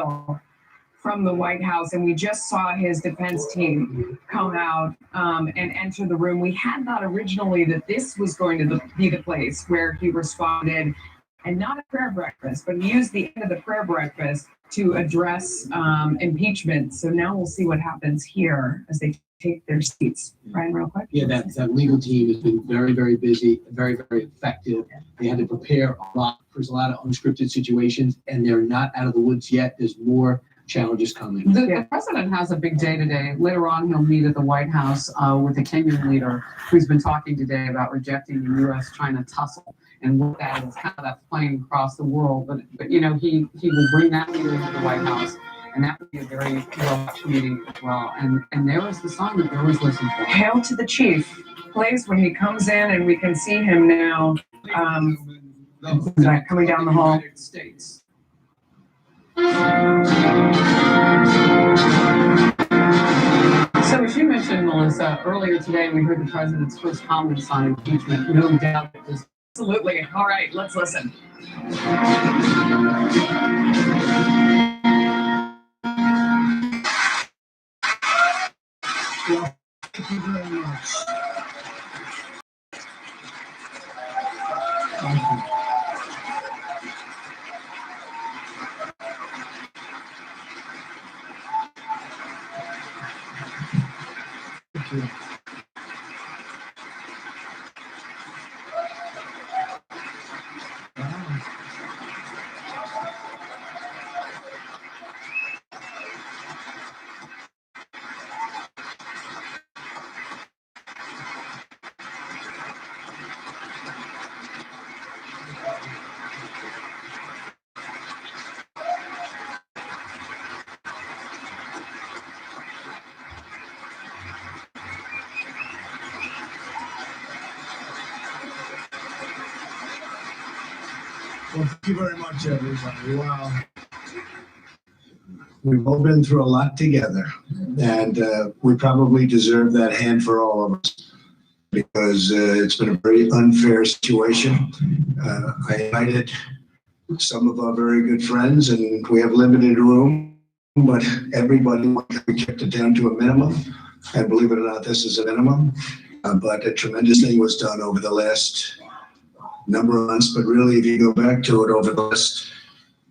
trail from the White House, and we just saw his defense team come out and enter the room. We had thought originally that this was going to be the place where he responded, and not a prayer breakfast, but he used the end of the prayer breakfast to address impeachment. So now we'll see what happens here as they take their seats. Ryan, real quick. Yeah, that legal team has been very, very busy, very, very effective. They had to prepare a lot. There's a lot of unscripted situations, and they're not out of the woods yet. There's more challenges coming. The president has a big day today. Later on, he'll meet at the White House with the Kenyan leader, who's been talking today about rejecting the U.S.-China tussle and what that is, how that's playing across the world. But you know, he will bring that leader into the White House, and that would be a very well-watched meeting as well. And there was the song that we always listen for. Hail to the Chief plays when he comes in, and we can see him now coming down the hall. States. So as you mentioned, Melissa, earlier today we heard the president's first comments on impeachment. No doubt it was Absolutely. All right, let's listen. Well, thank you very much. Thank you. Thank you. Well, thank you very much, everybody. Wow. We've all been through a lot together, and we probably deserve that hand for all of us, because it's been a very unfair situation. I invited some of our very good friends, and we have limited room, but everybody, we kept it down to a minimum. And believe it or not, this is a minimum, but a tremendous thing was done over the last number of months. But really, if you go back to it, over the last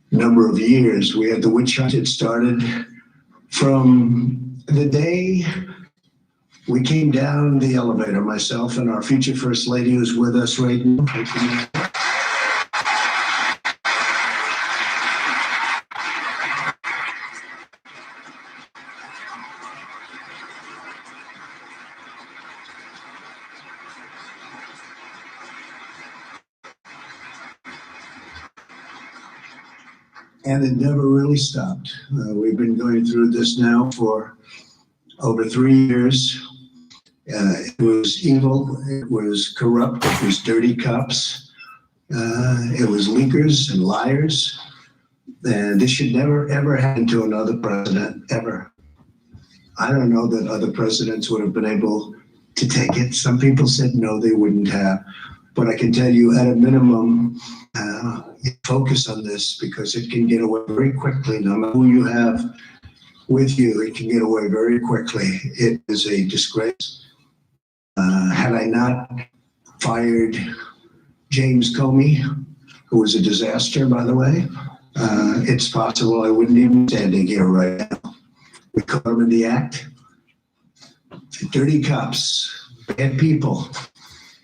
number of years, we had the witch hunt. It started from the day we came down the elevator, myself and our future First Lady, who's with us right now. And it never really stopped. We've been going through this now for over 3 years. It was evil, it was corrupt, it was dirty cops, it was leakers and liars. And this should never, ever happen to another president, ever. I don't know that other presidents would have been able to take it. Some people said no, they wouldn't have. But I can tell you, at a minimum, focus on this, because it can get away very quickly. No matter who you have with you, it can get away very quickly. It is a disgrace. Had I not fired James Comey, who was a disaster, by the way, it's possible I wouldn't even be standing here right now. We caught him in the act. Dirty cops, bad people.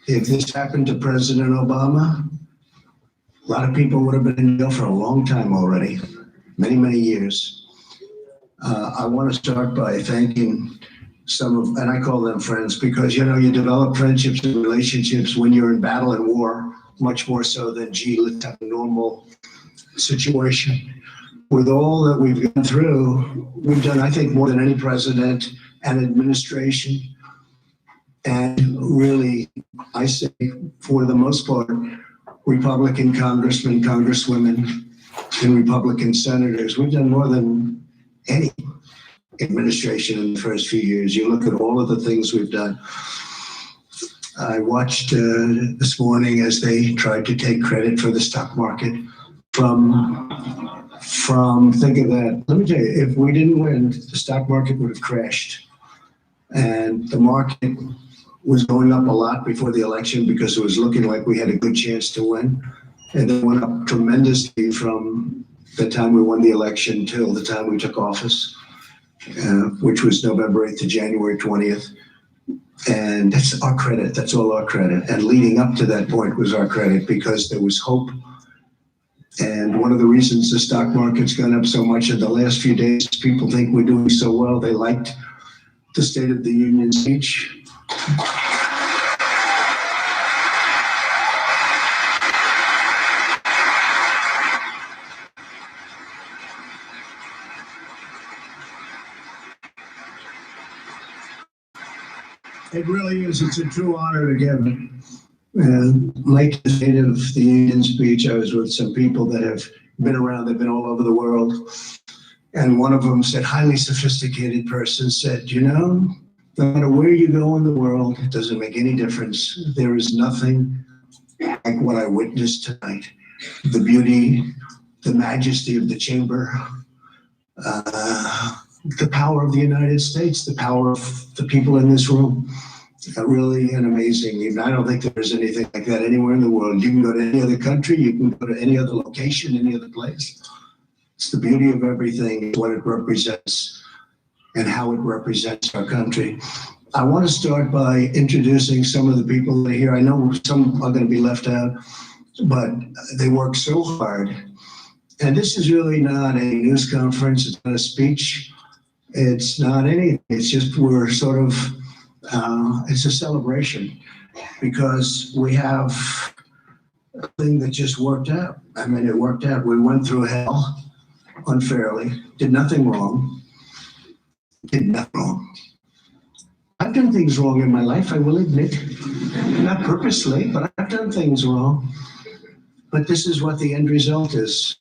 If this happened to President Obama, a lot of people would have been in jail for a long time already, many, many years. I want to start by thanking some of, and I call them friends, because, you know, you develop friendships and relationships when you're in battle and war, much more so than, gee, let's have a normal situation. With all that we've gone through, we've done, I think, more than any president and administration. And really, I say, for the most part, Republican congressmen, congresswomen, and Republican senators, we've done more than any administration in the first few years. You look at all of the things we've done. I watched this morning as they tried to take credit for the stock market from think of that. Let me tell you, if we didn't win, the stock market would have crashed. And the market was going up a lot before the election because it was looking like we had a good chance to win. And then went up tremendously from the time we won the election till the time we took office, which was November 8th to January 20th. And that's our credit. That's all our credit. And leading up to that point was our credit because there was hope. And one of the reasons the stock market's gone up so much in the last few days, people think we're doing so well. They liked the State of the Union speech. It really is. It's a true honor to give it. And like the State of the Union speech, I was with some people that have been around. They've been all over the world. And one of them said, highly sophisticated person said, you know, no matter where you go in the world, it doesn't make any difference. There is nothing like what I witnessed tonight. The beauty, the majesty of the chamber, the power of the United States, the power of the people in this room. Really an amazing. I don't think there's anything like that anywhere in the world. You can go to any other country, you can go to any other location, any other place. It's the beauty of everything, what it represents and how it represents our country. I want to start by introducing some of the people that are here. I know some are going to be left out, but they work so hard. And this is really not a news conference. It's not a speech. It's not anything. It's just we're sort of, it's a celebration because we have a thing that just worked out. I mean, it worked out. We went through hell unfairly, did nothing wrong, did nothing wrong. I've done things wrong in my life, I will admit. Not purposely, but I've done things wrong. But this is what the end result is.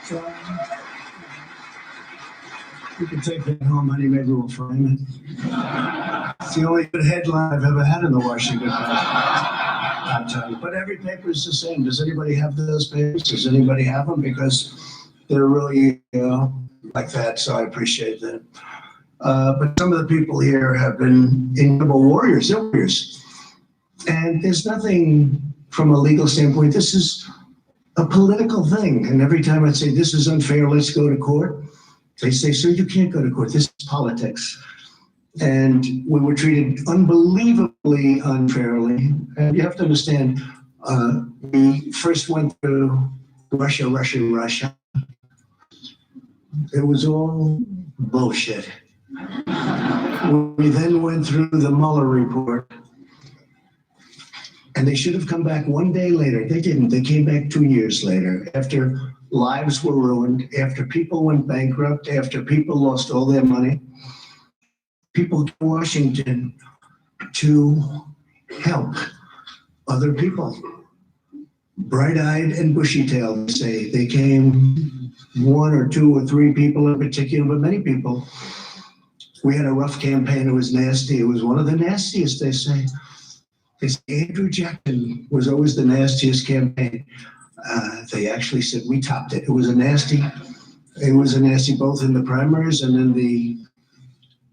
So, you can take that home, honey. Maybe we'll frame it. It's the only good headline I've ever had in the Washington Post. I'll tell you. But every paper is the same. Does anybody have those papers? Does anybody have them? Because they're really like that, so I appreciate that. But some of the people here have been incredible warriors. They're warriors. And there's nothing from a legal standpoint. This is a political thing. And every time I say, this is unfair, let's go to court, they say, sir, you can't go to court. This is politics. And we were treated unbelievably unfairly. And you have to understand, we first went through Russia. It was all bullshit. We then went through the Mueller report. And they should have come back one day later. They didn't. They came back 2 years later, after lives were ruined, after people went bankrupt, after people lost all their money. People to Washington to help other people. Bright-eyed and bushy-tailed, they say. They came, 1 or 2 or 3 people in particular, but many people. We had a rough campaign. It was nasty. It was one of the nastiest, they say. Andrew Jackson was always the nastiest campaign. They actually said we topped it. It was a nasty both in the primaries and in the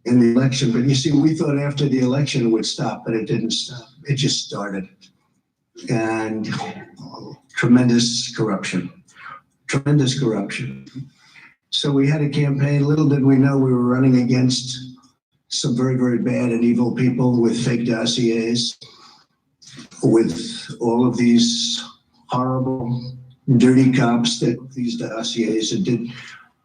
election. But you see, we thought after the election it would stop, but it didn't stop. It just started. And tremendous corruption. So we had a campaign. Little did we know we were running against some very, very bad and evil people with fake dossiers, with all of these horrible, dirty cops that these dossiers that did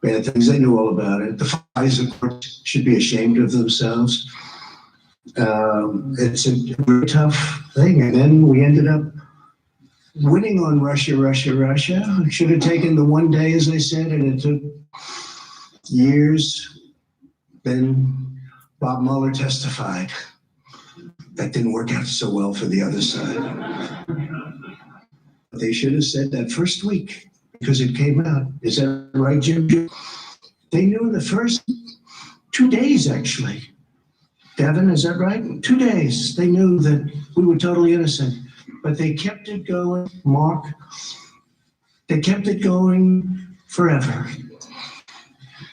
bad things. They knew all about it. The FISA court should be ashamed of themselves. It's a very tough thing. And then we ended up winning on Russia. It should have taken the one day, as I said, and it took years. Then Bob Mueller testified. That didn't work out so well for the other side. They should have said that first week because it came out. Is that right, Jim? They knew in the first 2 days, actually. Devin, is that right? 2 days. They knew that we were totally innocent. But they kept it going, Mark. They kept it going forever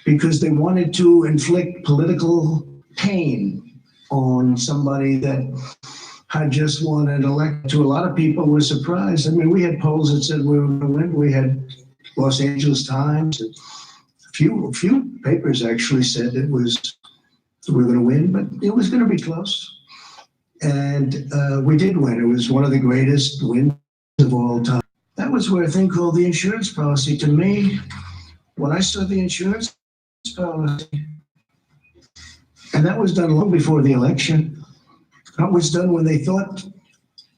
because they wanted to inflict political pain on somebody that had just won an election. To a lot of people were surprised. I mean, we had polls that said we were going to win. We had Los Angeles Times. And a few papers actually said we were going to win, but it was going to be close. And we did win. It was one of the greatest wins of all time. That was where a thing called the insurance policy. To me, when I saw the insurance policy, and that was done long before the election. That was done when they thought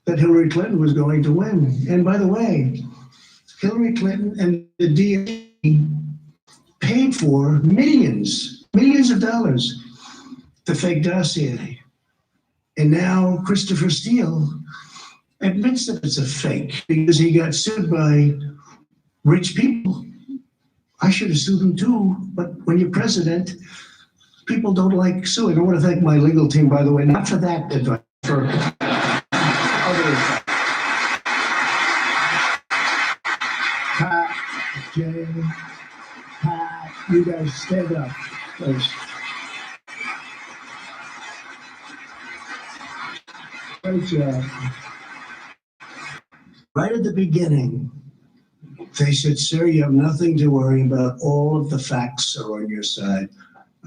that Hillary Clinton was going to win. And by the way, Hillary Clinton and the DA paid for millions of dollars the fake dossier. And now Christopher Steele admits that it's a fake because he got sued by rich people. I should have sued him too, but when you're president, people don't like suing. I want to thank my legal team, by the way, not for that advice, for others. Pat, Jay, Pat, you guys stand up, please. Great job. Right at the beginning, they said, sir, you have nothing to worry about. All of the facts are on your side.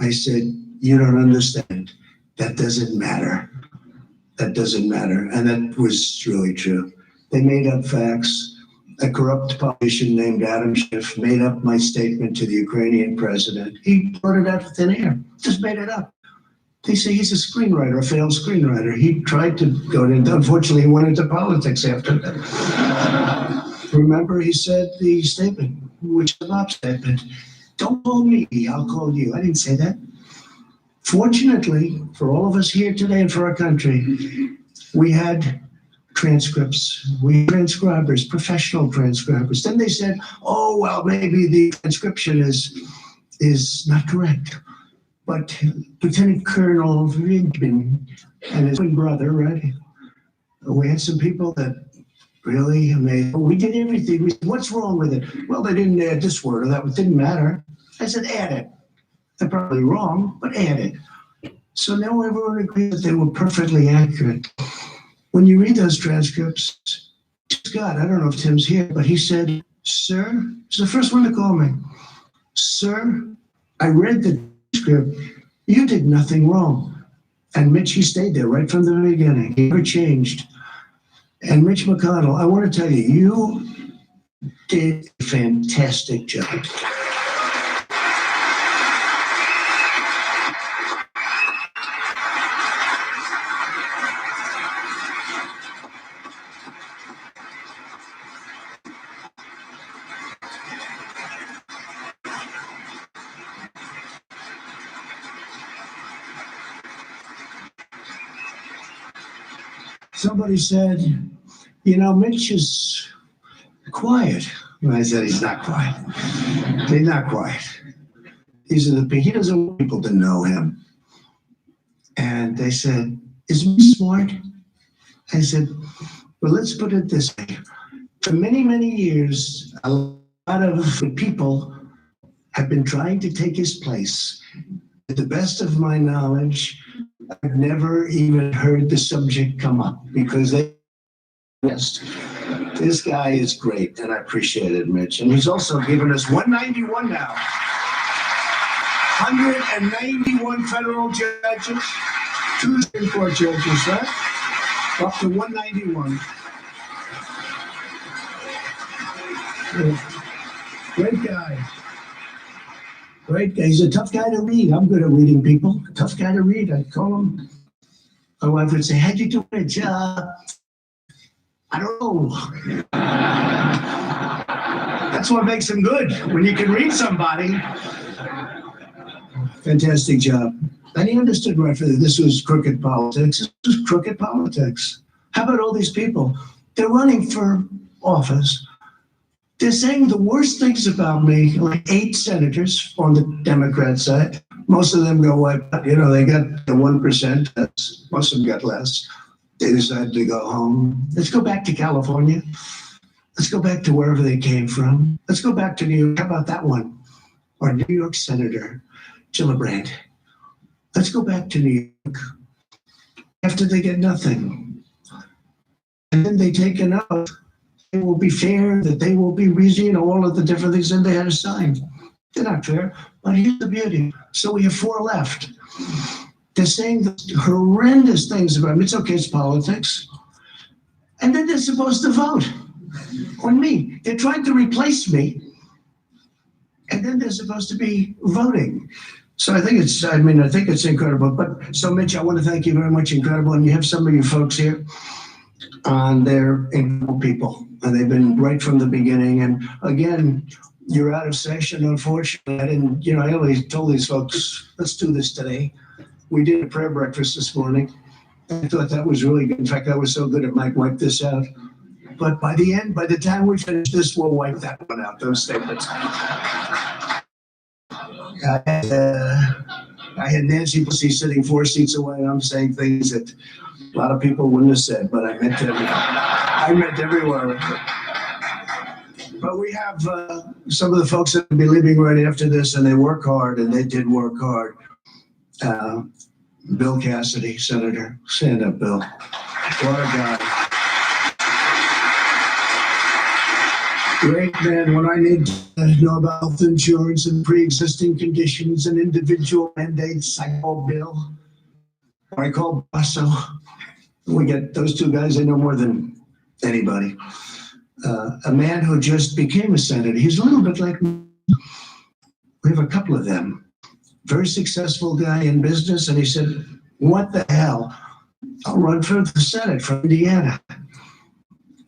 I said, you don't understand. That doesn't matter. That doesn't matter. And that was really true. They made up facts. A corrupt politician named Adam Schiff made up my statement to the Ukrainian president. He brought it out of thin air, just made it up. They say he's a screenwriter, a failed screenwriter. He tried to go into, unfortunately, he went into politics after that. Remember, he said the statement, which is a mob statement. Don't call me, I'll call you. I didn't say that. Fortunately, for all of us here today and for our country, we had transcripts, we had transcribers, professional transcribers. Then they said, oh, well, maybe the transcription is not correct. But Lieutenant Colonel Vidman and his twin brother, right? We had some people that really amazed. We did everything. We said, what's wrong with it? Well, they didn't add this word or that. It didn't matter. I said, add it. They're probably wrong, but add it. So now everyone agrees that they were perfectly accurate. When you read those transcripts, Scott, I don't know if Tim's here, but he said, sir, he's the first one to call me. Sir, I read the transcript. You did nothing wrong. And Mitch, he stayed there right from the beginning. He never changed. And Mitch McConnell, I want to tell you, you did a fantastic job. Somebody said, you know, Mitch is quiet. And I said, he's not quiet. He's not quiet. He doesn't want people to know him. And they said, is Mitch smart? I said, well, let's put it this way. For many, many years, a lot of people have been trying to take his place. To the best of my knowledge, I've never even heard the subject come up because this guy is great, and I appreciate it, Mitch. And he's also given us 191 now. 191 federal judges, 2 Supreme Court judges, right? Up to 191. Great guy. Great guy. He's a tough guy to read. I'm good at reading people. A tough guy to read. I'd call him. My wife would say, how'd you do it? I don't know. That's what makes him good, when you can read somebody. fantastic job. And he understood right from this was crooked politics. This was crooked politics. How about all these people? They're running for office. They're saying the worst things about me, like 8 senators on the Democrat side. Most of them go white. You know, they got the 1%. Most of them got less. They decided to go home. Let's go back to California. Let's go back to wherever they came from. Let's go back to New York. How about that one? Our New York Senator, Gillibrand. Let's go back to New York after they get nothing. And then they take an oath. They will be fair, that they will be reasonable, all of the different things that they had to sign. They're not fair, but here's the beauty. So we have 4 left. They're saying the horrendous things about me. It's okay, it's politics. And then they're supposed to vote on me. They're trying to replace me. And then they're supposed to be voting. So I think it's incredible. But so Mitch, I want to thank you very much, incredible. And you have some of you folks here, and they're incredible people. And they've been right from the beginning. And again, you're out of session, unfortunately. I always told these folks, let's do this today. We did a prayer breakfast this morning. I thought that was really good. In fact, I was so good it might wipe this out. But by the time we finish this, we'll wipe that one out, those statements. I had Nancy Pelosi sitting 4 seats away, and I'm saying things that a lot of people wouldn't have said, but I meant every word. But we have some of the folks that will be leaving right after this, and they work hard, and they did work hard. Bill Cassidy, Senator. Stand up, Bill. What a guy. Great man. When I need to know about health insurance and pre-existing conditions and individual mandates, I call Bill. Or I call Basso. We get those 2 guys, they know more than anybody. A man who just became a senator. He's a little bit like me. We have a couple of them. Very successful guy in business, and he said, what the hell? I'll run for the Senate from Indiana.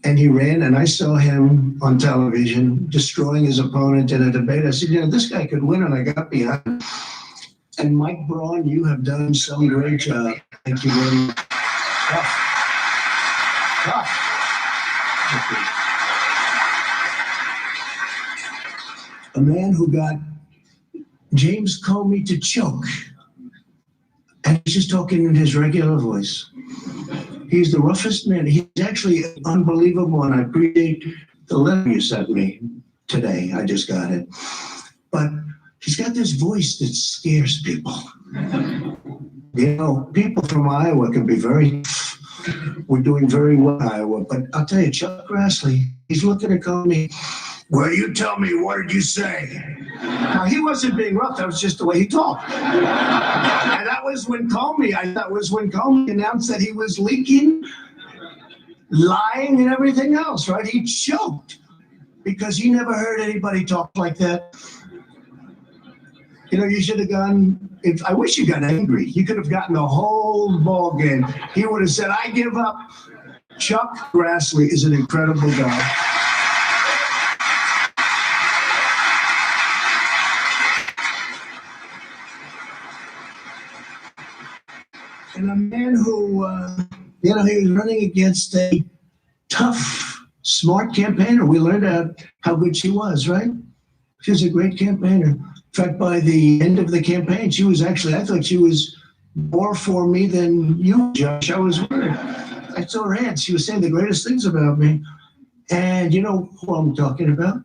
And he ran, and I saw him on television destroying his opponent in a debate. I said, this guy could win, and I got behind him. And Mike Braun, you have done some great job. Thank you very much. A man who got James Comey to choke, and he's just talking in his regular voice. He's the roughest man. He's actually unbelievable, and I appreciate the letter you sent me today. I just got it. But he's got this voice that scares people. People from Iowa can be we're doing very well in Iowa, but I'll tell you, Chuck Grassley, he's looking at Comey. Well, you tell me, what did you say? Now, he wasn't being rough. That was just the way he talked. And that was when Comey announced that he was leaking, lying, and everything else, right? He choked because he never heard anybody talk like that. You should have I wish you got angry. You could have gotten the whole ball game. He would have said, I give up. Chuck Grassley is an incredible guy. And a man who, he was running against a tough, smart campaigner. We learned how good she was, right? She was a great campaigner. In fact, by the end of the campaign, I thought she was more for me than you, Josh. I was worried. I saw her hands. She was saying the greatest things about me. And you know who I'm talking about?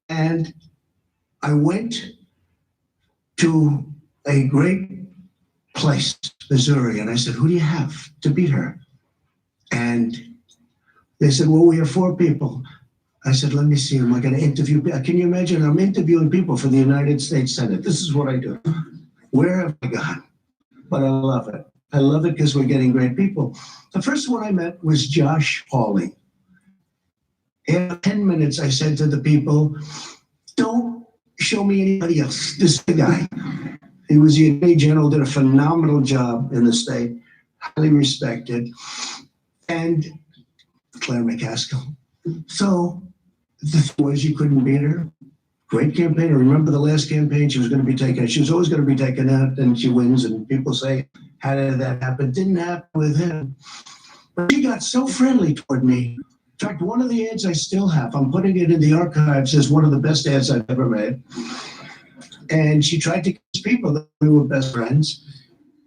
And I went to a great place, Missouri, and I said, who do you have to beat her? And they said, well, we have 4 people. I said, let me see, am I going to interview? Can you imagine? I'm interviewing people for the United States Senate. This is what I do. Where have I gone? But I love it. I love it because we're getting great people. The first one I met was Josh Hawley. In 10 minutes, I said to the people, don't show me anybody else. This is the guy. He was the Attorney General, did a phenomenal job in the state, highly respected. And Claire McCaskill. So the thing was, you couldn't beat her. Great campaign. I remember the last campaign, she was always going to be taken out, and she wins. And people say, how did that happen? Didn't happen with him. But she got so friendly toward me. In fact, one of the ads I still have, I'm putting it in the archives as one of the best ads I've ever made. And she tried to convince people that we were best friends.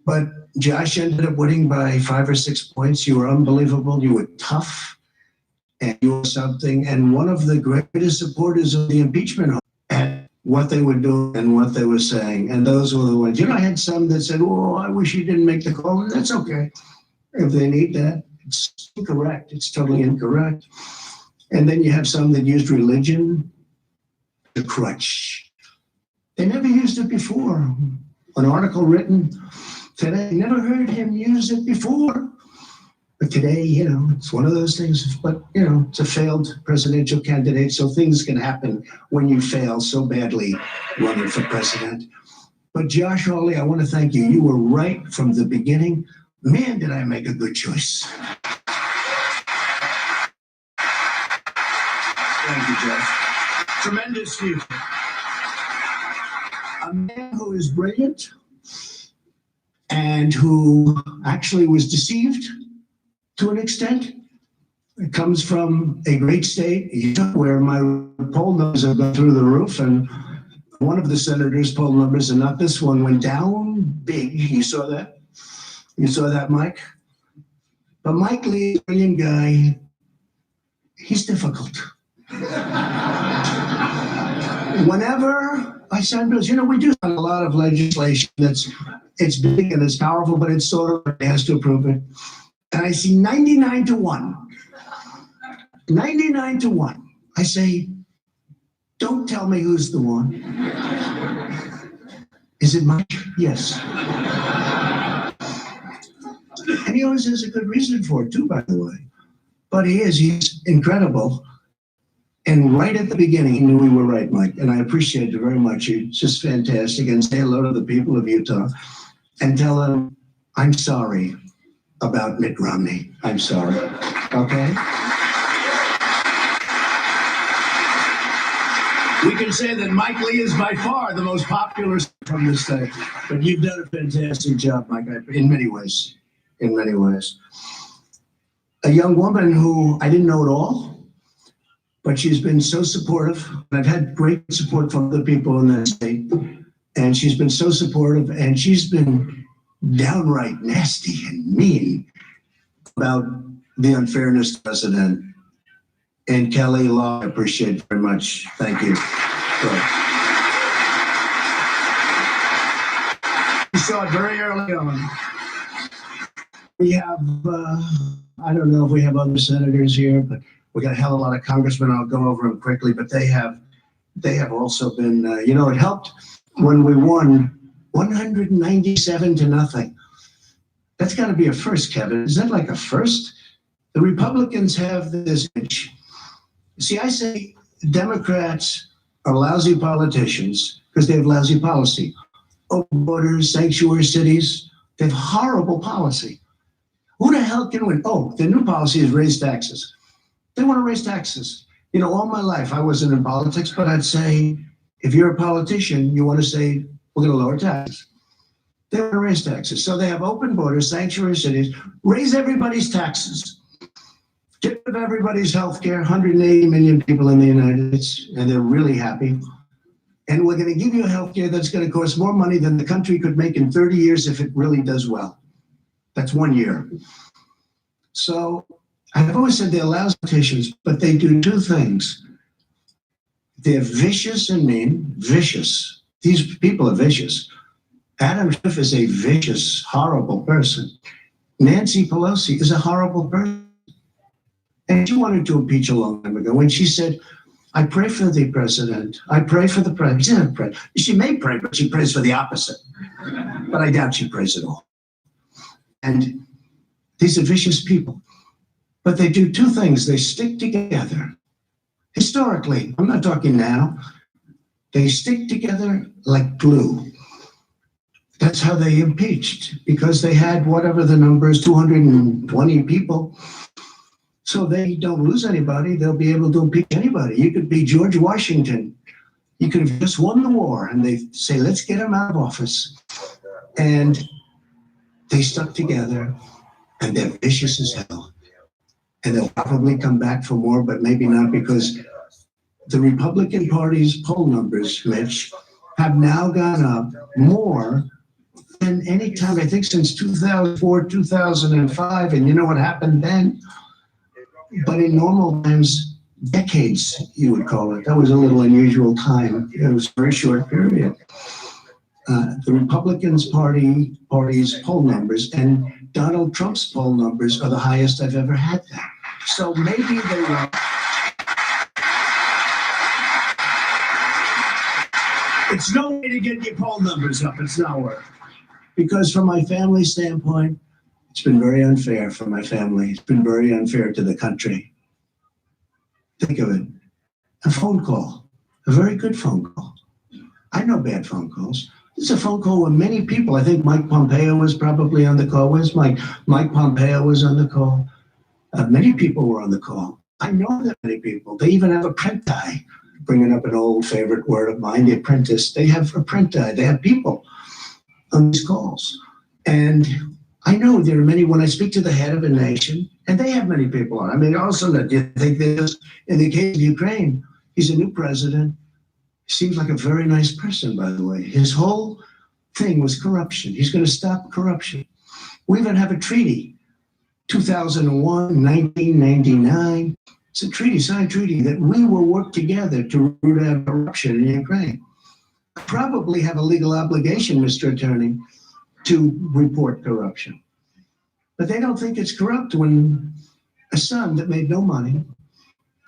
But Josh ended up winning by 5 or 6 points. You were unbelievable. You were tough. And you were something. And one of the greatest supporters of the impeachment at what they were doing and what they were saying. And those were the ones. I had some that said, oh, I wish you didn't make the call. And that's okay. If they need that, it's incorrect. It's totally incorrect. And then you have some that used religion, the crutch. They never used it before. An article written today, never heard him use it before. But today, it's one of those things. But, it's a failed presidential candidate, so things can happen when you fail so badly running for president. But Josh Hawley, I want to thank you. You were right from the beginning. Man, did I make a good choice. Thank you, Jeff. Tremendous future. A man who is brilliant and who actually was deceived to an extent. It comes from a great state, Utah, where my poll numbers have gone through the roof, and one of the senators' poll numbers, and not this one, went down big. You saw that? You saw that, Mike? But Mike Lee, a brilliant guy, he's difficult. Whenever I sign bills, we do a lot of legislation it's big and it's powerful, but it's sort of has to approve it. And I see 99 to 1. 99 to 1. I say, don't tell me who's the one. Is it Mike? Yes. And he always has a good reason for it too, by the way. But he's incredible. And right at the beginning, he knew we were right, Mike. And I appreciate it very much. You're just fantastic. And say hello to the people of Utah and tell them, I'm sorry about Mitt Romney. I'm sorry. Okay? We can say that Mike Lee is by far the most popular from this state. But you've done a fantastic job, Mike, in many ways. In many ways. A young woman who I didn't know at all, but she's been so supportive. I've had great support from other people in that state. And she's been so supportive, and she's been downright nasty and mean about the unfairness to the president. And Kelly Law, I appreciate very much. Thank you. We saw it very early on. We have, I don't know if we have other senators here, but we got a hell of a lot of congressmen. I'll go over them quickly, but they have also been, it helped when we won 197 to nothing. That's got to be a first, Kevin. Is that like a first? The Republicans have this itch. See, I say Democrats are lousy politicians because they have lousy policy. Open borders, sanctuary cities, they have horrible policy. Who the hell can win? Oh, the new policy is raise taxes. They want to raise taxes. All my life I wasn't in politics, but I'd say, if you're a politician, you want to say, we're going to lower taxes. They want to raise taxes. So they have open borders, sanctuary cities, raise everybody's taxes. Get rid of everybody's health care, 180 million people in the United States, and they're really happy. And we're going to give you a health care that's going to cost more money than the country could make in 30 years if it really does well. That's 1 year. So I've always said they're lousy politicians, but they do two things. They're vicious and mean, vicious. These people are vicious. Adam Schiff is a vicious, horrible person. Nancy Pelosi is a horrible person. And she wanted to impeach a long time ago when she said, I pray for the president. I pray for the president. She didn't pray. She may pray, but she prays for the opposite. But I doubt she prays at all. And these are vicious people. But they do two things. They stick together. Historically, I'm not talking now. They stick together like glue. That's how they impeached, because they had whatever the number is, 220 people. So they don't lose anybody. They'll be able to impeach anybody. You could be George Washington You could have just won the war, and they say, let's get him out of office. And they stuck together, and they're vicious as hell. And they'll probably come back for more, but maybe not, because the Republican Party's poll numbers, Mitch, have now gone up more than any time, I think, since 2004, 2005. And you know what happened then? But in normal times, decades, you would call it. That was a little unusual time. It was a very short period. The Republicans party's poll numbers and Donald Trump's poll numbers are the highest I've ever had them. So maybe they were. It's no way to get your poll numbers up. It's not work. Because from my family standpoint, it's been very unfair for my family. It's been very unfair to the country. Think of it. A phone call. A very good phone call. I know bad phone calls. It's a phone call with many people. I think Mike Pompeo was probably on the call. Where's Mike? Mike Pompeo was on the call. Many people were on the call. I know that many people. They even have a print eye. Bringing up an old favorite word of mine, the apprentice. They have a print eye. They have people on these calls. And I know there are many, when I speak to the head of a nation, and they have many people on. I mean, also, do you think there's, in the case of Ukraine, he's a new president. Seems like a very nice person, by the way. His whole thing was corruption. He's going to stop corruption. We even have a treaty, 2001, 1999. It's a treaty, signed treaty, that we will work together to root out corruption in Ukraine. I probably have a legal obligation, Mr. Attorney, to report corruption. But they don't think it's corrupt when a son that made no money,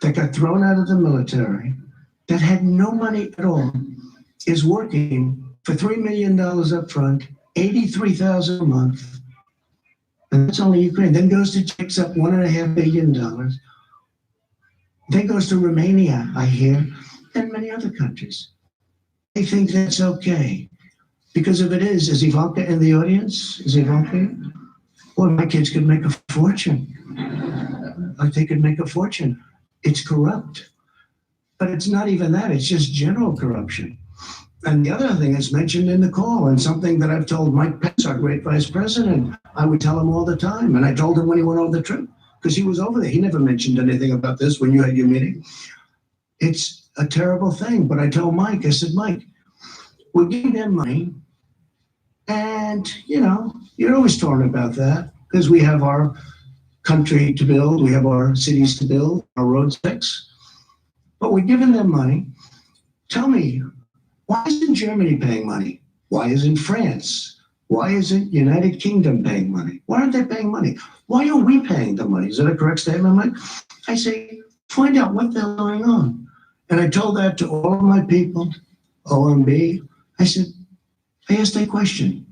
that got thrown out of the military, that had no money at all, is working for $3 million up front, $83,000 a month, and that's only Ukraine. Then goes to takes up $1.5 billion. Then goes to Romania, I hear, and many other countries. They think that's okay. Because if it is Ivanka in the audience? Is Ivanka? Boy, my kids could make a fortune. Like they could make a fortune. It's corrupt. But it's not even that. It's just general corruption. And the other thing is mentioned in the call, and something that I've told Mike Pence, our great vice president, I would tell him all the time. And I told him when he went on the trip, because he was over there. He never mentioned anything about this when you had your meeting. It's a terrible thing. But I told Mike, I said, Mike, we're giving them money. And, you know, you're always torn about that because we have our country to build. We have our cities to build, our roads fixed. But we're giving them money. Tell me, why isn't Germany paying money? Why isn't France? Why isn't United Kingdom paying money? Why aren't they paying money? Why are we paying the money? Is that a correct statement, Mike? I say, find out what the hell is going on. And I told that to all of my people, OMB. I said, I asked that question.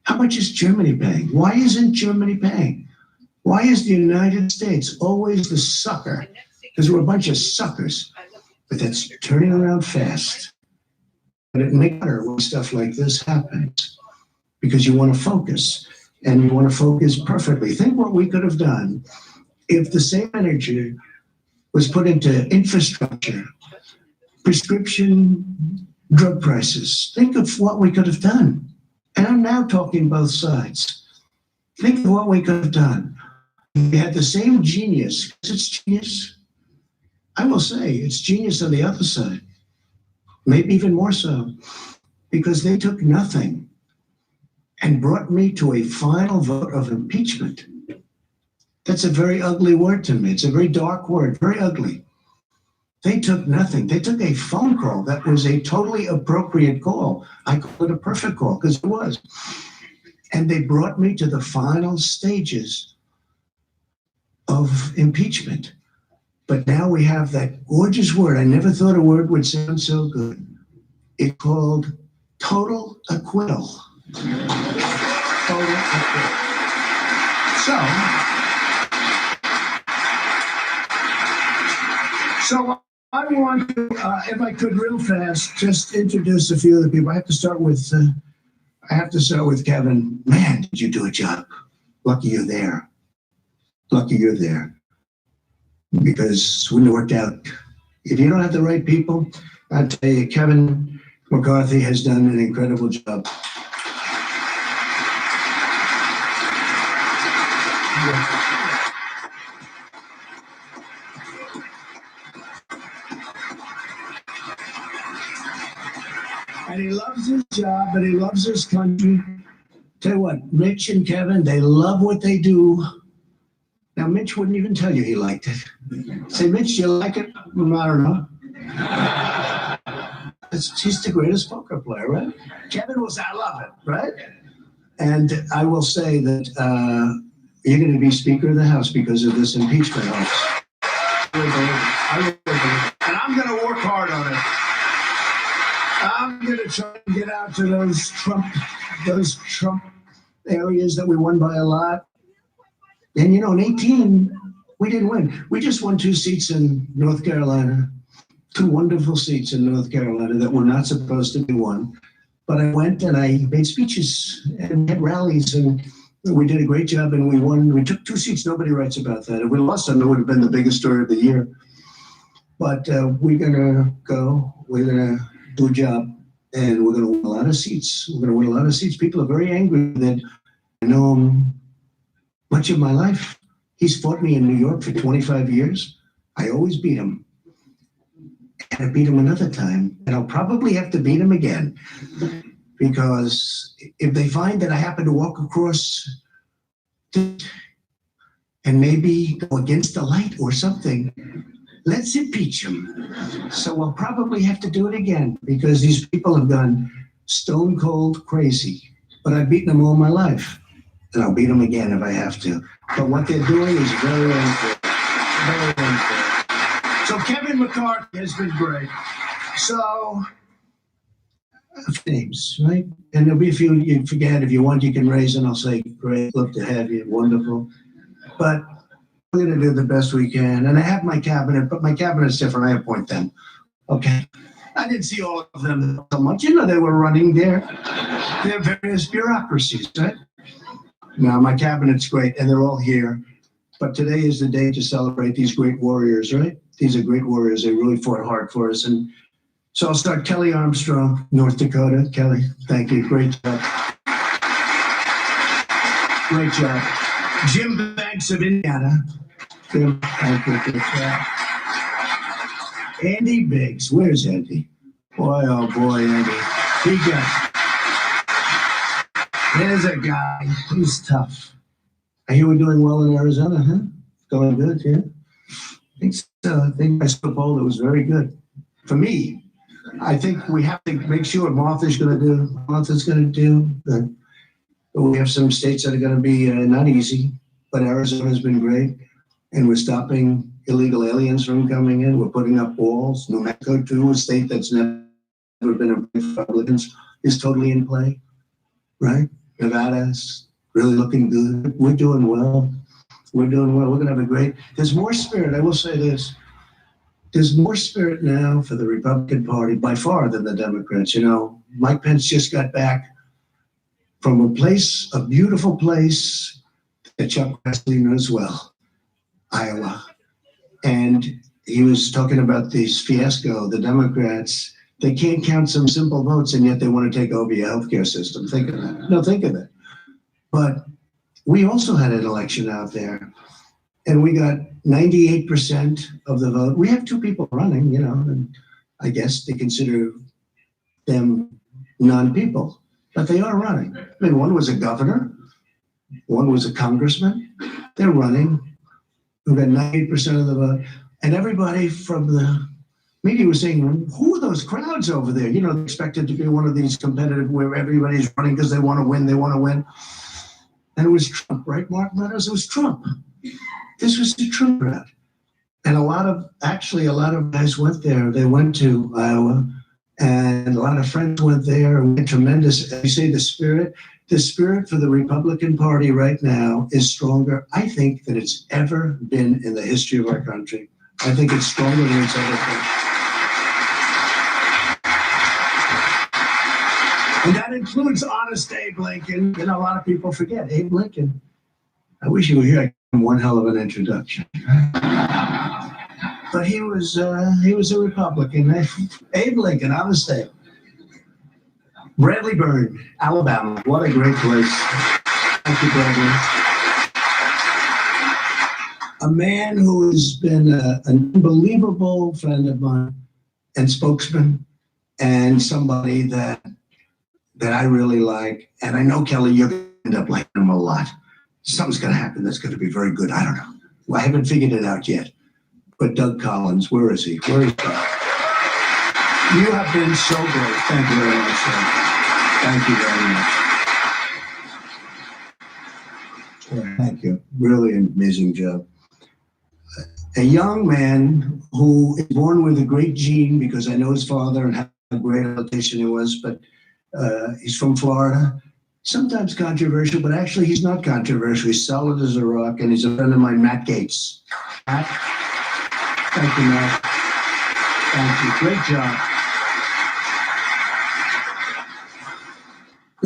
How much is Germany paying? Why isn't Germany paying? Why is the United States always the sucker? Because we're a bunch of suckers. But that's turning around fast. But it makes matter when stuff like this happens. Because you want to focus. And you want to focus perfectly. Think what we could have done if the same energy was put into infrastructure, prescription drug prices. Think of what we could have done. And I'm now talking both sides. Think of what we could have done. We had the same genius. It's genius. I will say it's genius on the other side. Maybe even more so. Because they took nothing and brought me to a final vote of impeachment. That's a very ugly word to me. It's a very dark word, very ugly. They took nothing. They took a phone call that was a totally appropriate call. I call it a perfect call because it was. And they brought me to the final stages of impeachment. But now we have that gorgeous word. I never thought a word would sound so good. It's called total acquittal. Total acquittal. So I want to, if I could, real fast, just introduce a few of the people. I have to start with Kevin. Man, did you do a job? Lucky you're there. Lucky you're there. Because it wouldn't have worked out. If you don't have the right people, I tell you, Kevin McCarthy has done an incredible job. And he loves his job, and he loves his country. Tell you what, Mitch and Kevin, they love what they do. Now, Mitch wouldn't even tell you he liked it. Say, Mitch, do you like it? I don't know. He's the greatest poker player, right? Kevin will say, I love it, right? And I will say that you're going to be Speaker of the House because of this impeachment hoax. I really believe it. And I'm going to work hard on it. I'm going to try and get out to those Trump areas that we won by a lot. And, you know, in 18, we didn't win. We just won 2 seats in North Carolina, 2 wonderful seats in North Carolina that were not supposed to be won. But I went and I made speeches and had rallies, and we did a great job, and we won. We took 2 seats. Nobody writes about that. If we lost them, it would have been the biggest story of the year. But we're going to go. We're going to do a job, and we're going to win a lot of seats. We're going to win a lot of seats. People are very angry that I know him much of my life. He's fought me in New York for 25 years. I always beat him. And I beat him another time, and I'll probably have to beat him again, because if they find that I happen to walk across and maybe go against the light or something, let's impeach him. So I'll probably have to do it again, because these people have gone stone cold crazy. But I've beaten them all my life, and I'll beat them again if I have to. But what they're doing is very unfair. Very unfair. So Kevin McCarthy has been great. So names, right? And there'll be a few you forget. If you want, you can raise, and I'll say, great, love to have you, wonderful. But we're going to do the best we can. And I have my cabinet, but my cabinet's different. I appoint them. Okay. I didn't see all of them so much. You know, they were running their various bureaucracies, right? Now, my cabinet's great, and they're all here. But today is the day to celebrate these great warriors, right? These are great warriors. They really fought hard for us. And so I'll start Kelly Armstrong, North Dakota. Kelly, thank you. Great job. Great job. Jim Banks of Indiana. Jim, thank you. Good job. Andy Biggs. Where's Andy? Boy, oh boy, Andy. He got. There's a guy. He's tough. I hear we're doing well in Arizona, huh? Going good, yeah? I think so. I think I spoke poll. It was very good. For me, I think we have to make sure Martha's going to do. But we have some states that are going to be not easy, but Arizona's been great. And we're stopping illegal aliens from coming in. We're putting up walls. New Mexico, too, a state that's never been a Republicans, is totally in play, right? Nevada's really looking good. We're doing well. We're doing well. We're going to have a great, there's more spirit. I will say this. There's more spirit now for the Republican Party by far than the Democrats. You know, Mike Pence just got back from a beautiful place that Chuck Grassley knows well, Iowa. And he was talking about this fiasco, the Democrats. They can't count some simple votes, and yet they want to take over your healthcare system. Think of that. No, think of it. But we also had an election out there, and we got 98% of the vote. We have 2 people running, you know, and I guess they consider them non-people, but they are running. I mean, one was a governor, one was a congressman. They're running. We've got 98% of the vote. And everybody from the media was saying, who are those crowds over there? You know, they expected to be one of these competitive where everybody's running because they want to win, And it was Trump, right, Mark Meadows? It was Trump. This was the Trump crowd. And a lot of guys went there. They went to Iowa, and a lot of friends went there, and we had tremendous, you say the spirit for the Republican Party right now is stronger, I think, than it's ever been in the history of our country. I think it's stronger than it's ever been. And that includes honest Abe Lincoln. You know, a lot of people forget Abe Lincoln. I wish you were here. I gave him one hell of an introduction. but he was a Republican. Abe Lincoln, honest Abe. Bradley Byrne, Alabama. What a great place. Thank you, Bradley. A man who has been an unbelievable friend of mine and spokesman, and somebody that I really like. And I know, Kelly, you're going to end up liking him a lot. Something's going to happen that's going to be very good. I don't know. Well, I haven't figured it out yet. But Doug Collins, where is he? Where is Doug? You have been so great. Thank you very much, sir. Thank you very much. Thank you. Really an amazing job. A young man who is born with a great gene, because I know his father and how great a politician he was, but he's from Florida. Sometimes controversial, but actually he's not controversial. He's solid as a rock, and he's a friend of mine, Matt Gaetz. Matt, thank you, Matt. Thank you. Great job.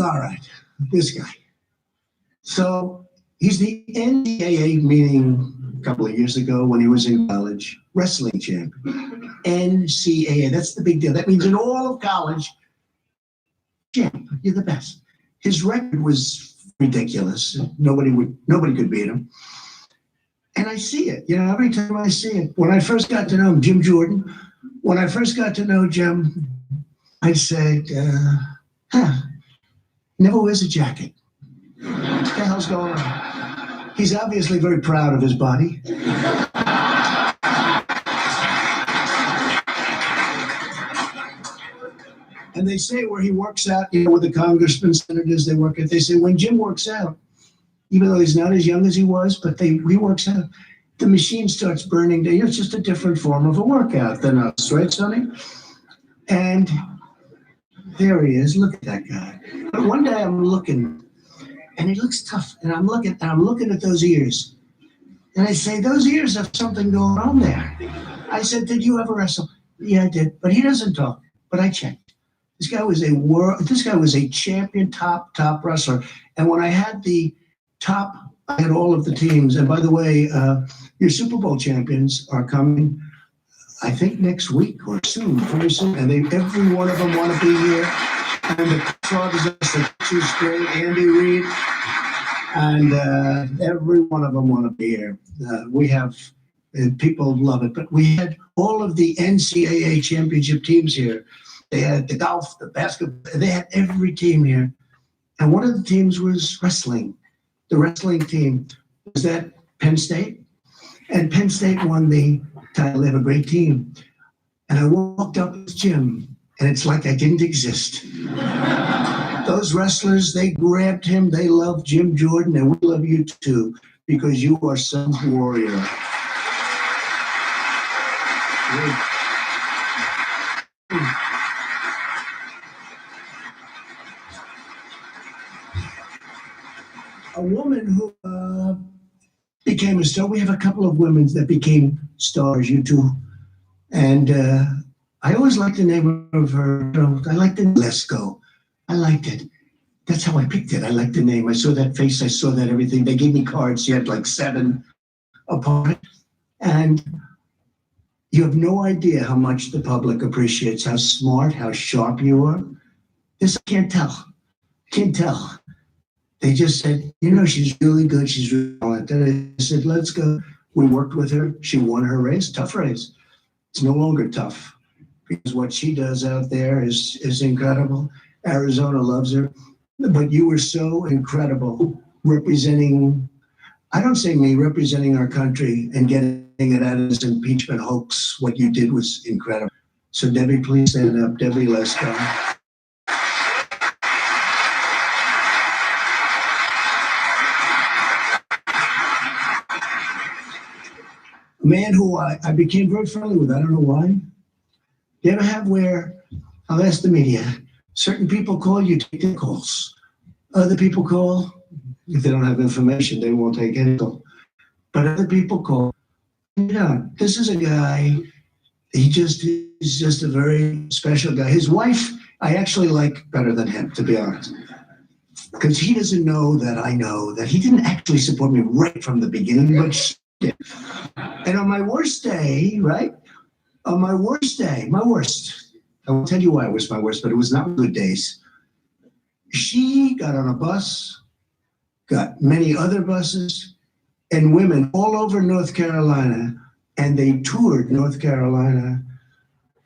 All right, this guy. So he's the NCAA meeting a couple of years ago when he was in college, wrestling champion. NCAA, that's the big deal. That means in all of college, champ, you're the best. His record was ridiculous. Nobody could beat him. And I see it, every time I see it. When I first got to know him, Jim Jordan, when I first got to know Jim, I said, never wears a jacket. What the hell's going on? He's obviously very proud of his body. And they say where he works out, with the congressmen, senators, they say when Jim works out, even though he's not as young as he was, but he works out, the machine starts burning down. It's just a different form of a workout than us, right, Sonny? And there he is. Look at that guy. But one day I'm looking, and he looks tough. And I'm looking at those ears. And I say, those ears have something going on there. I said, did you ever wrestle? Yeah, I did. But he doesn't talk. But I checked. This guy was a champion, top wrestler. And when I had I had all of the teams. And by the way, your Super Bowl champions are coming, I think next week or soon, very soon. And every one of them want to be here. And the crowd is just the coaches great, Andy Reid, and every one of them want to be here. We have people love it, but we had all of the NCAA championship teams here. They had the golf, the basketball, they had every team here. And one of the teams was wrestling. The wrestling team was at Penn State. And Penn State won the title. They have a great team. And I walked up with Jim, and it's like I didn't exist. Those wrestlers, they grabbed him. They love Jim Jordan, and we love you too, because you are some warrior. A woman who became a star. We have a couple of women that became stars, you two. And I always liked the name of her. I liked the Lesko. I liked it. That's how I picked it. I liked the name. I saw that face. I saw that everything. They gave me cards. She had like 7 upon it. And you have no idea how much the public appreciates, how smart, how sharp you are. This I can't tell. Can't tell. They just said, she's really good. She's really talented. I said, let's go. We worked with her. She won her race, tough race. It's no longer tough because what she does out there is incredible. Arizona loves her. But you were so incredible representing, I don't say me, representing our country and getting it out of this impeachment hoax. What you did was incredible. So Debbie, please stand up. Debbie Lesko. A man who I became very friendly with. I don't know why. You ever have where, I'll ask the media, certain people call, you take their calls. Other people call, if they don't have information, they won't take any call. But other people call. This is a guy, he's just a very special guy. His wife, I actually like better than him, to be honest. Because he doesn't know that I know that he didn't actually support me right from the beginning, but she did. And on my worst day, right? On my worst day, my worst. I won't tell you why it was my worst, but it was not good days. She got on a bus, got many other buses, and women all over North Carolina, and they toured North Carolina.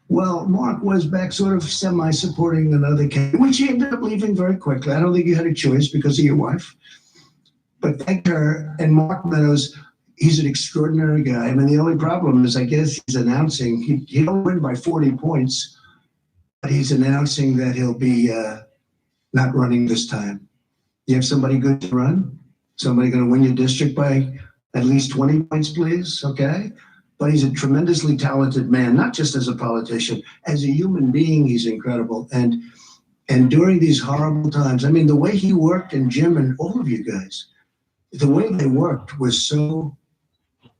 Well, Mark was back sort of semi-supporting another candidate, which he ended up leaving very quickly. I don't think you had a choice because of your wife. But thank her. And Mark Meadows, he's an extraordinary guy. I mean, the only problem is, I guess he's announcing, he don't win by 40 points, but he's announcing that he'll be not running this time. You have somebody good to run? Somebody going to win your district by at least 20 points, please? Okay. But he's a tremendously talented man, not just as a politician, as a human being, he's incredible. And during these horrible times, I mean, the way he worked, and Jim and all of you guys, the way they worked was so,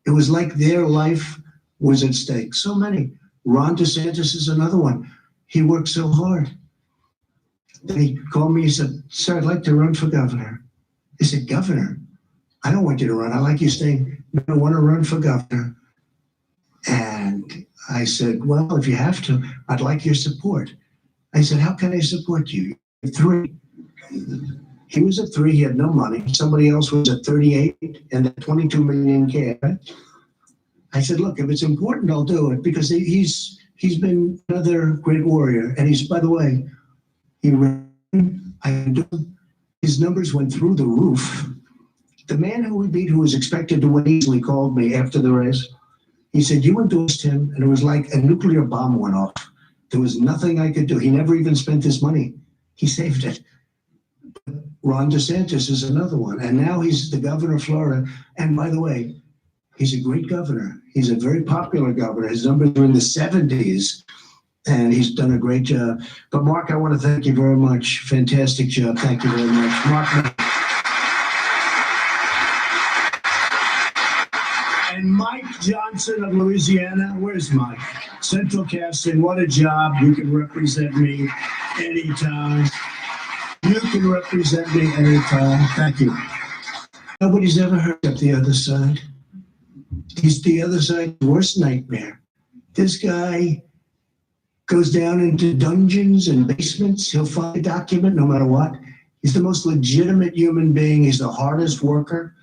it was like their life was at stake. So many. Ron DeSantis is another one. He worked so hard. Then he called me, he said, sir, I'd like to run for governor. He said, governor? I don't want you to run. I like you staying. I don't want to run for governor. And I said, well, if you have to, I'd like your support. I said, how can I support you? You're 3. He was at 3, he had no money. Somebody else was at 38 and at 22 million cash. I said, look, if it's important, I'll do it, because he's been another great warrior. And he's, by the way, he ran, his numbers went through the roof. The man who we beat, who was expected to win easily, called me after the race. He said, you endorsed him, and it was like a nuclear bomb went off. There was nothing I could do. He never even spent his money. He saved it. Ron DeSantis is another one. And now he's the governor of Florida. And by the way, he's a great governor. He's a very popular governor. His numbers are in the 70s, and he's done a great job. But Mark, I want to thank you very much. Fantastic job. Thank you very much. Mark. And Mike Johnson of Louisiana. Where's Mike? Central Casting, what a job. You can represent me anytime. You can represent me anytime. Thank you. Nobody's ever heard of the other side. He's the other side's worst nightmare. This guy goes down into dungeons and basements. He'll find a document no matter what. He's the most legitimate human being. He's the hardest worker.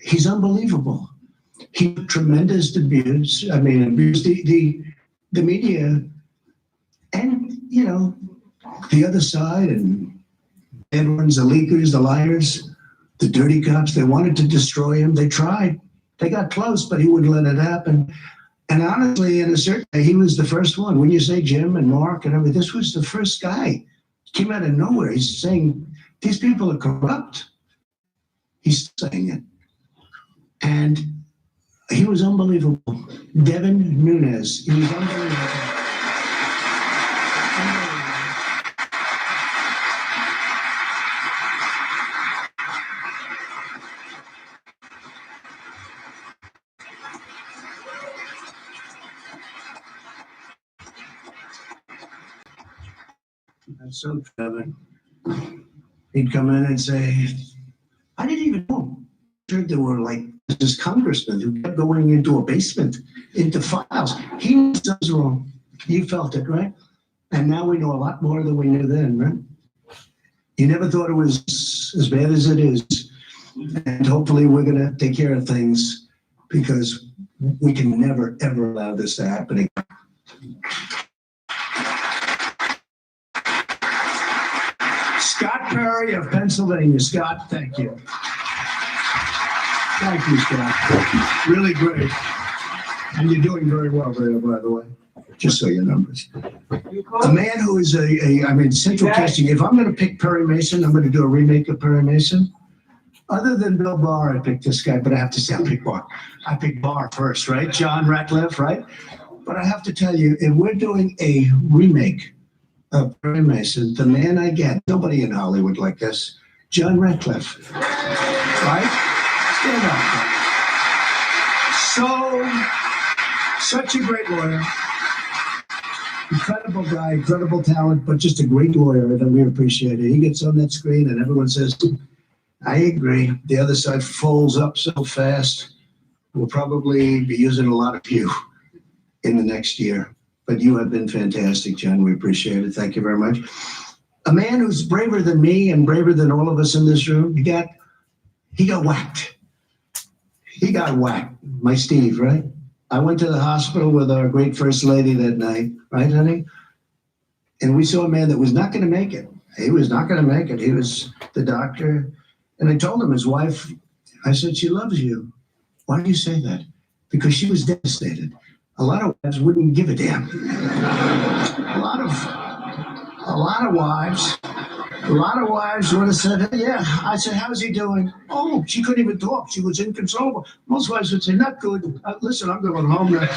He's unbelievable. He tremendous abuse. I mean, abused the media, and you know, the other side, and bad ones, the leakers, the liars, the dirty cops. They wanted to destroy him. They tried. They got close, but he wouldn't let it happen. And honestly, in a certain way, he was the first one. When you say Jim and Mark and everything, this was the first guy. He came out of nowhere. He's saying these people are corrupt. He's saying it, and he was unbelievable. Devin Nunes, he was unbelievable. That's so Devin. He'd come in and say, I didn't even know. There were like this congressman who kept going into a basement, into files. He knew something was wrong. You felt it, right? And now we know a lot more than we knew then, right? You never thought it was as bad as it is. And hopefully we're going to take care of things, because we can never, ever allow this to happen again. Scott Perry of Pennsylvania. Scott, thank you. Thank you, Scott. Really great. And you're doing very well there, by the way. Just so your numbers. A man who is central casting. If I'm going to pick Perry Mason, I'm going to do a remake of Perry Mason. Other than Bill Barr, I picked this guy, but I have to say I picked Barr. I picked Barr first, right? John Ratcliffe, right? But I have to tell you, if we're doing a remake of Perry Mason, the man I get, nobody in Hollywood like this, John Ratcliffe, right? Stand up. Such a great lawyer. Incredible guy, incredible talent, but just a great lawyer that we appreciate it. He gets on that screen and everyone says, I agree. The other side folds up so fast. we'll probably be using a lot of you in the next year. But you have been fantastic, John. We appreciate it. Thank you very much. A man who's braver than me and braver than all of us in this room, he got whacked. He got whacked. My Steve, right? I went to the hospital with our great first lady that night, right, honey? And we saw a man that was not going to make it. He was not going to make it. He was the doctor. And I told him, his wife, I said, she loves you. Why do you say that? Because she was devastated. A lot of wives wouldn't give a damn. A lot of wives would have said, hey, yeah. I said, how's he doing? Oh, she couldn't even talk. She was inconsolable. Most wives would say, not good. Listen, I'm going home now.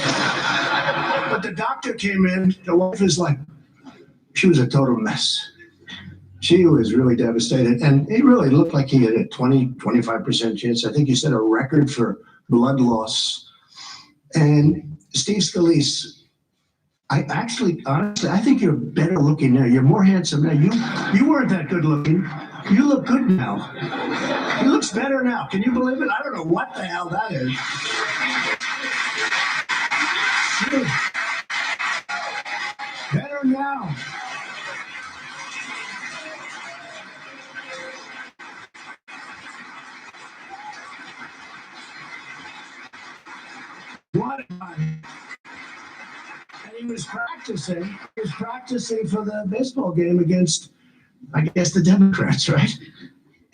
But the doctor came in. The wife is like, she was a total mess. She was really devastated. And it really looked like he had a 25% chance. I think he set a record for blood loss. And Steve Scalise, honestly, I think you're better looking now. You're more handsome now. You weren't that good looking. You look good now. He looks better now. Can you believe it? I don't know what the hell that is. Better now. What a time. And he was practicing. He was practicing for the baseball game against, I guess, the Democrats, right?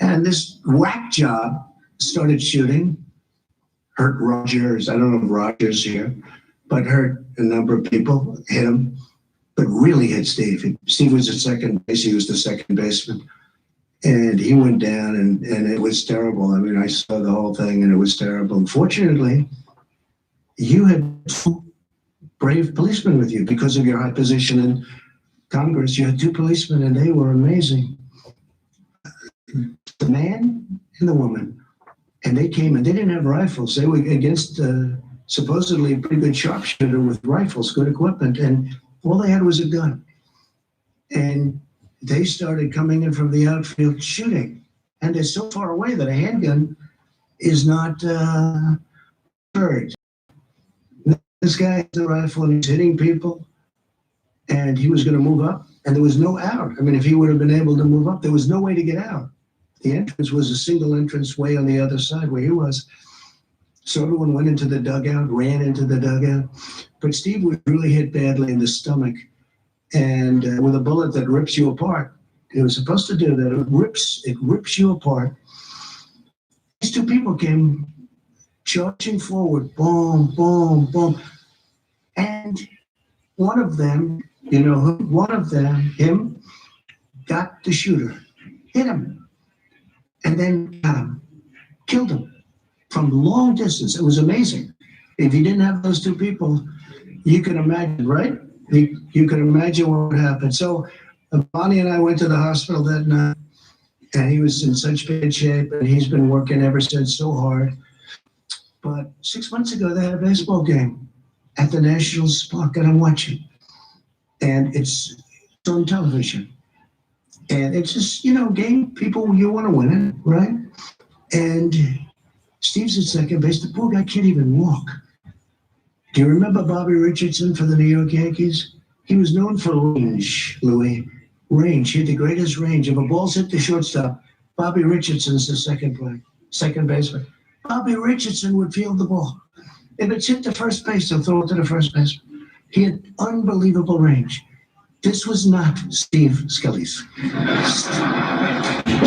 And this whack job started shooting, hurt Rogers. I don't know if Rogers here, but hurt a number of people, hit him, but really hit Steve. Steve was at second base. He was the second baseman. And he went down, and it was terrible. I mean, I saw the whole thing, and it was terrible. Unfortunately, you had two brave policemen with you because of your high position in Congress. You had two policemen, and they were amazing. The man and the woman. And they came, and they didn't have rifles. They were against supposedly a pretty good sharpshooter with rifles, good equipment, and all they had was a gun. And they started coming in from the outfield shooting. And they're so far away that a handgun is not heard. This guy has a rifle and he's hitting people, and he was going to move up, and there was no out. I mean, if he would have been able to move up, there was no way to get out. The entrance was a single entrance way on the other side where he was. So everyone went into the dugout, ran into the dugout. But Steve was really hit badly in the stomach, and with a bullet that rips you apart. It was supposed to do that. It rips you apart. These two people came charging forward, boom, boom, boom. And one of them, him, got the shooter, hit him, and then got him, killed him from long distance. It was amazing. If you didn't have those two people, you can imagine, right? You can imagine what would happen. So Bonnie and I went to the hospital that night, and he was in such bad shape, and he's been working ever since so hard. But 6 months ago, they had a baseball game at the Nationals Park, and I'm watching. And it's on television. And it's just, game, people, you want to win it, right? And Steve's at second base. The poor guy can't even walk. Do you remember Bobby Richardson for the New York Yankees? He was known for range, Louis. Range. He had the greatest range. If a ball's hit the shortstop, Bobby Richardson's the second baseman. Bobby Richardson would field the ball. If it's hit the first base, they'll throw it to the first baseman. He had unbelievable range. This was not Steve Scalise.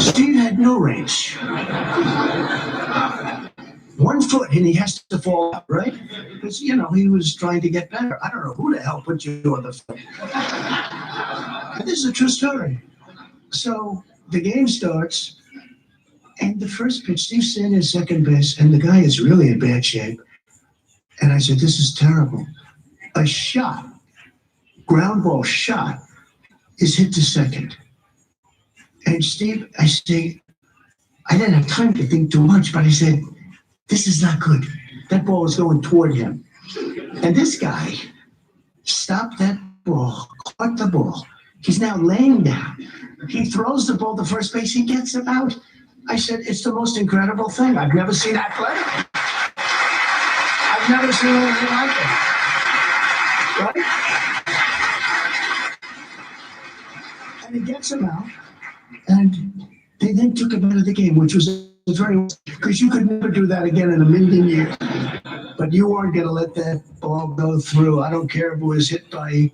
Steve had no range. 1 foot, and he has to fall out, right? Because, he was trying to get better. I don't know who the hell put you on the foot. This is a true story. So the game starts, and the first pitch, Steve's standing at second base, and the guy is really in bad shape. And I said, this is terrible. A shot, ground ball shot, is hit to second. And Steve, I say, I didn't have time to think too much, but I said, this is not good. That ball was going toward him. And this guy stopped that ball, caught the ball. He's now laying down. He throws the ball to first base. He gets it out. I said, it's the most incredible thing. I've never seen that play. I've never seen anything like it. Right? And he gets him out, and they then took him out of the game, which was very, because you could never do that again in a million years. But you weren't going to let that ball go through. I don't care if it was hit by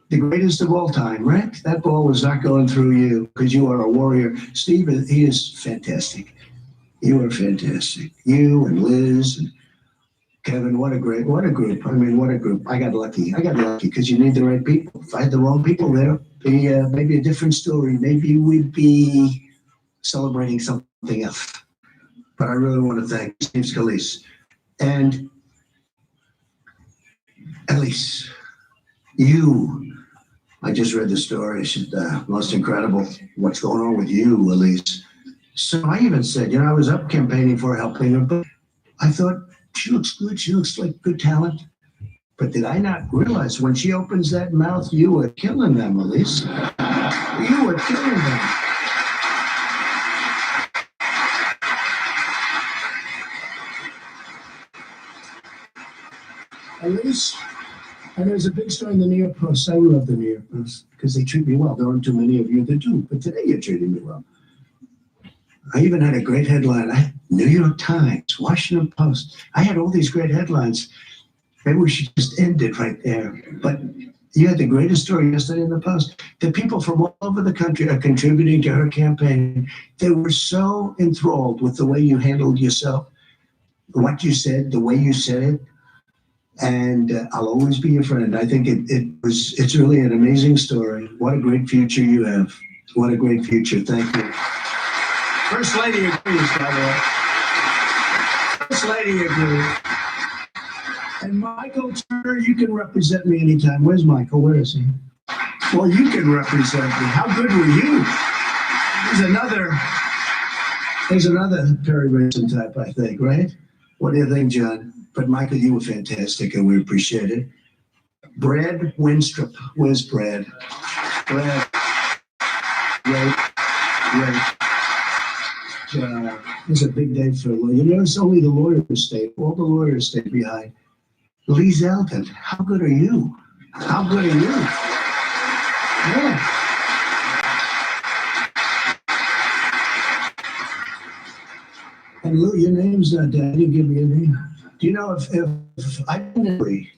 the greatest of all time, right? That ball was not going through you because you are a warrior. Steve, he is fantastic. You are fantastic. You and Liz and Kevin, what a group. I mean, what a group. I got lucky because you need the right people. If I had the wrong people there, maybe a different story. Maybe we'd be celebrating something else. But I really want to thank Steve Scalise and Elise. You, I just read the story. She's most incredible. What's going on with you, Elise? So I even said, I was up campaigning for helping her, but I thought she looks good. She looks like good talent. But did I not realize when she opens that mouth, you were killing them, Elise. You were killing them. Elise, and there's a big story in the New York Post. I love the New York Post because they treat me well. There aren't too many of you that do, but today you're treating me well. I even had a great headline. New York Times, Washington Post. I had all these great headlines. Maybe we should just end it right there. But you had the greatest story yesterday in the Post. The people from all over the country are contributing to her campaign. They were so enthralled with the way you handled yourself, what you said, the way you said it. And I'll always be your friend. I think it's really an amazing story. What a great future you have. What a great future. Thank you. First Lady agrees, by the way. First Lady agrees. And Michael Turner, you can represent me anytime. Where's Michael? Where is he? Well, you can represent me. How good were you? There's another Perry Mason type, I think, right? What do you think, John? But Michael, you were fantastic, and we appreciate it. Brad Winstrup. Where's Brad? Brad. Right. It's a big day for it's only the lawyers stay. All the lawyers stay behind. Lee Zeldin, how good are you? How good are you? Yeah. And Lou, your name's not Dad. You give me a name. Do you know if I didn't agree?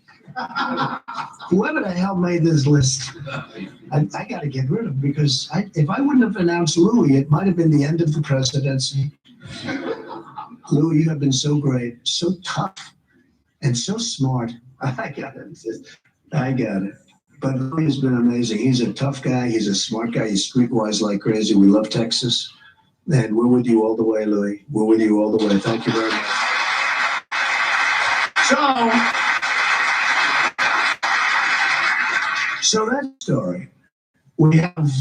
Whoever the hell made this list, I got to get rid of him because if I wouldn't have announced Louis, it might have been the end of the presidency. Louis, you have been so great, so tough, and so smart. I got it. But Louis has been amazing. He's a tough guy. He's a smart guy. He's streetwise like crazy. We love Texas. And we're with you all the way, Louis. We're with you all the way. Thank you very much. So that story, we have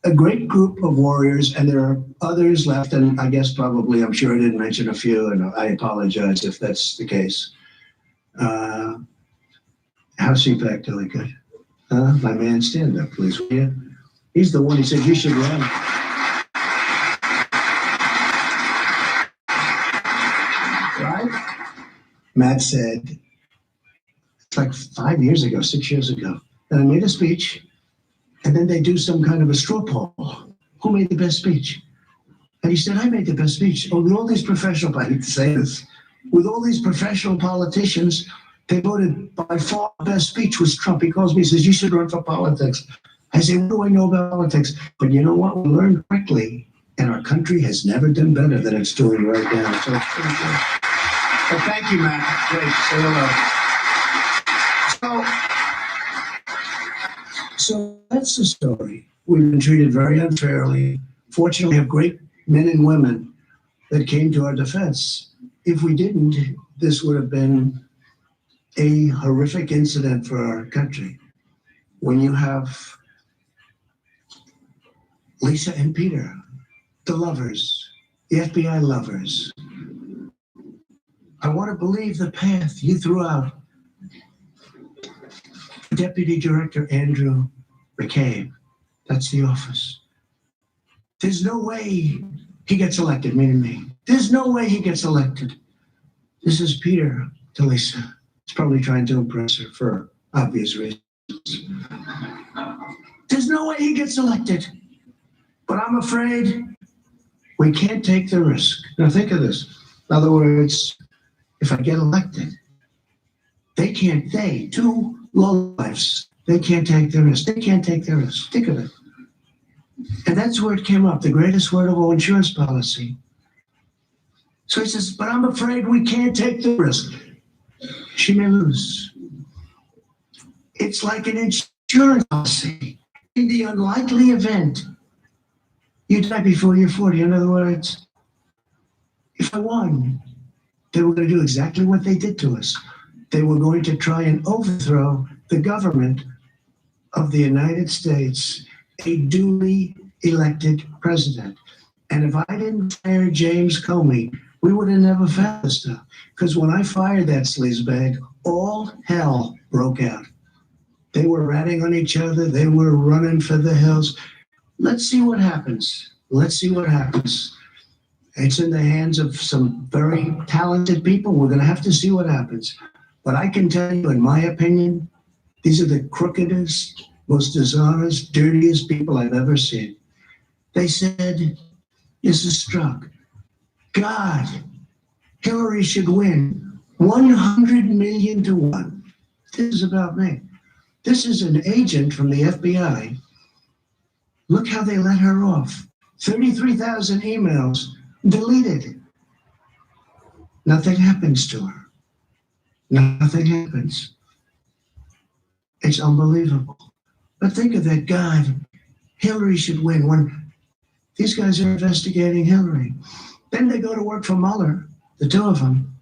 a great group of warriors, and there are others left, and I guess probably, I'm sure I didn't mention a few, and I apologize if that's the case. How's CPAC doing? Good? My man, stand up, please, will you? He's the one who said you should run. Right? Matt said, it's like 5 years ago, 6 years ago, and I made a speech, and then they do some kind of a straw poll. Who made the best speech? And he said, I made the best speech. Oh, with all these professional, I hate to say this, with all these professional politicians, they voted by far the best speech was Trump. He calls me, he says, you should run for politics. I say, what do I know about politics? But you know what? We learned quickly, and our country has never done better than it's doing right now. So it's pretty good. But thank you, Matt. Great. Say hello. So that's the story. We've been treated very unfairly. Fortunately, we have great men and women that came to our defense. If we didn't, this would have been a horrific incident for our country. When you have Lisa and Peter, the lovers, the FBI lovers, I want to believe the path you threw out. Deputy Director Andrew McCabe, that's the office. There's no way he gets elected, meaning me. There's no way he gets elected. This is Peter Talessia. He's probably trying to impress her for obvious reasons. There's no way he gets elected. But I'm afraid we can't take the risk. Now think of this. In other words, if I get elected, two lowlifes, they can't take the risk. They can't take the risk. Think of it. And that's where it came up, the greatest word of all, insurance policy. So he says, but I'm afraid we can't take the risk. She may lose. It's like an insurance policy. In the unlikely event you die before you're 40, in other words, if I won, they were going to do exactly what they did to us. They were going to try and overthrow the government of the United States, a duly elected president. And if I didn't fire James Comey, we would have never found this stuff. Because when I fired that sleazebag, all hell broke out. They were ratting on each other. They were running for the hills. Let's see what happens. Let's see what happens. It's in the hands of some very talented people. We're going to have to see what happens. But I can tell you, in my opinion, these are the crookedest, most dishonest, dirtiest people I've ever seen. They said, this is struck. God, Hillary should win 100 million to 1. This is about me. This is an agent from the FBI. Look how they let her off. 33,000 emails deleted. Nothing happens to her. Nothing happens. It's unbelievable. But think of that. God, Hillary should win. When these guys are investigating Hillary, then they go to work for Mueller, the two of them.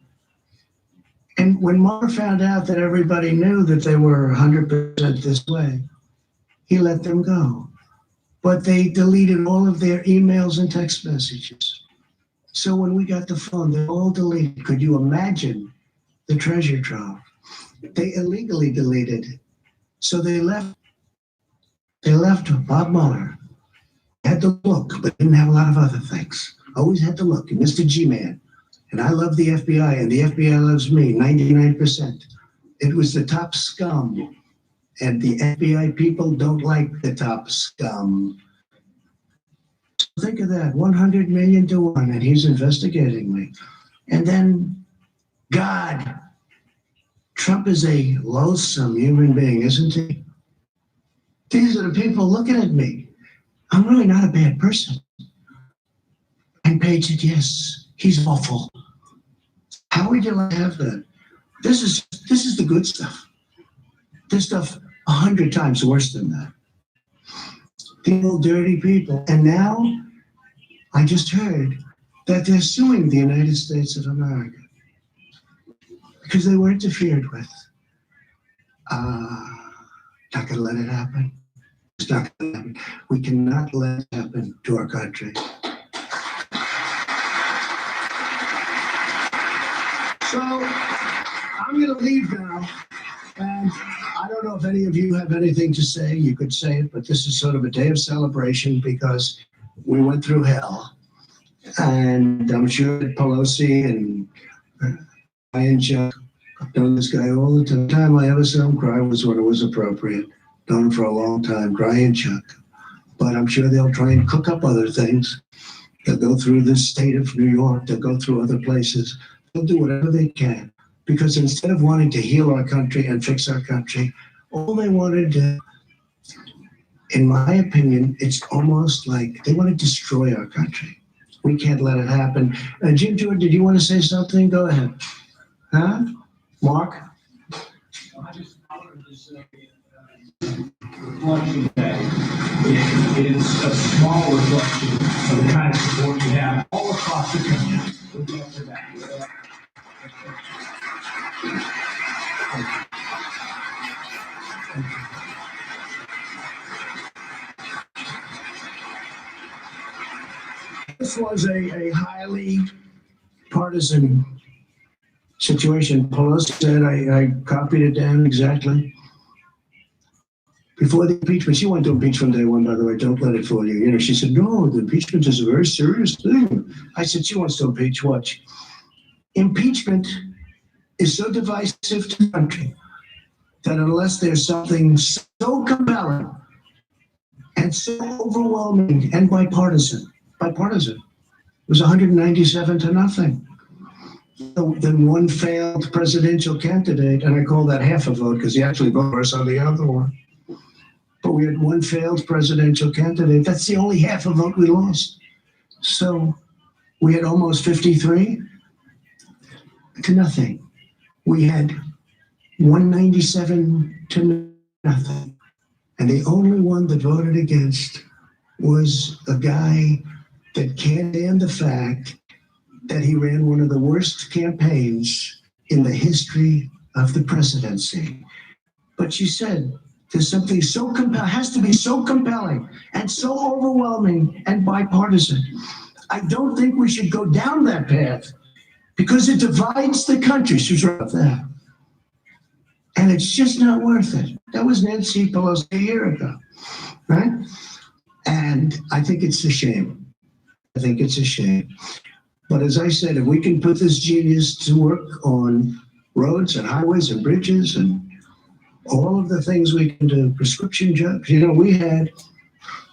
And when Mueller found out that everybody knew that they were 100% this way, he let them go. But they deleted all of their emails and text messages. So when we got the phone, they all deleted. Could you imagine the treasure trove? They illegally deleted. So they left Bob Mueller. Had the look, but didn't have a lot of other things. Always had the look, Mr. G-Man. And I love the FBI, and the FBI loves me, 99%. It was the top scum. And the FBI people don't like the top scum. So think of that, 100 million to 1, and he's investigating me. And then, God, Trump is a loathsome human being, isn't he? These are the people looking at me. I'm really not a bad person. And Page said, yes, he's awful. How would you like to have that? This is the good stuff. This stuff 100 times worse than that. The old dirty people. And now I just heard that they're suing the United States of America because they were interfered with. Not gonna let it happen. It's not gonna happen. We cannot let it happen to our country. So I'm gonna leave now. And I don't know if any of you have anything to say. You could say it, but this is sort of a day of celebration because we went through hell. And I'm sure that Pelosi and Ryan Chuck, I've known this guy all the time. The time I ever saw him cry was when it was appropriate. Known him for a long time, Ryan Chuck. But I'm sure they'll try and cook up other things. They'll go through the state of New York. They'll go through other places. They'll do whatever they can. Because instead of wanting to heal our country and fix our country, all they want to do, in my opinion, it's almost like they want to destroy our country. We can't let it happen. Jim Jordan, did you want to say something? Go ahead. Huh? Mark? I just wanted to say, reflection day is a small reflection of the kind of support we have all across the country. We'll get to that. This was a highly partisan situation. Pelosi said, I copied it down exactly. Before the impeachment, she wanted to impeach from day one, by the way, don't let it fool you. You know, she said, no, the impeachment is a very serious thing. I said, she wants to impeach, watch. Impeachment is so divisive to the country that unless there's something so compelling and so overwhelming and bipartisan, it was 197 to nothing. Then one failed presidential candidate, and I call that half a vote because he actually voted for us on the other one. But we had one failed presidential candidate. That's the only half a vote we lost. So we had almost 53 to nothing. We had 197 to nothing. And the only one that voted against was a guy that can't stand the fact that he ran one of the worst campaigns in the history of the presidency. But she said, there's something so compelling, has to be so compelling and so overwhelming and bipartisan. I don't think we should go down that path because it divides the country. She's right about that. And it's just not worth it. That was Nancy Pelosi a year ago, right? And I think it's a shame. I think it's a shame. But as I said, if we can put this genius to work on roads and highways and bridges and all of the things we can do, prescription drugs. You know, we had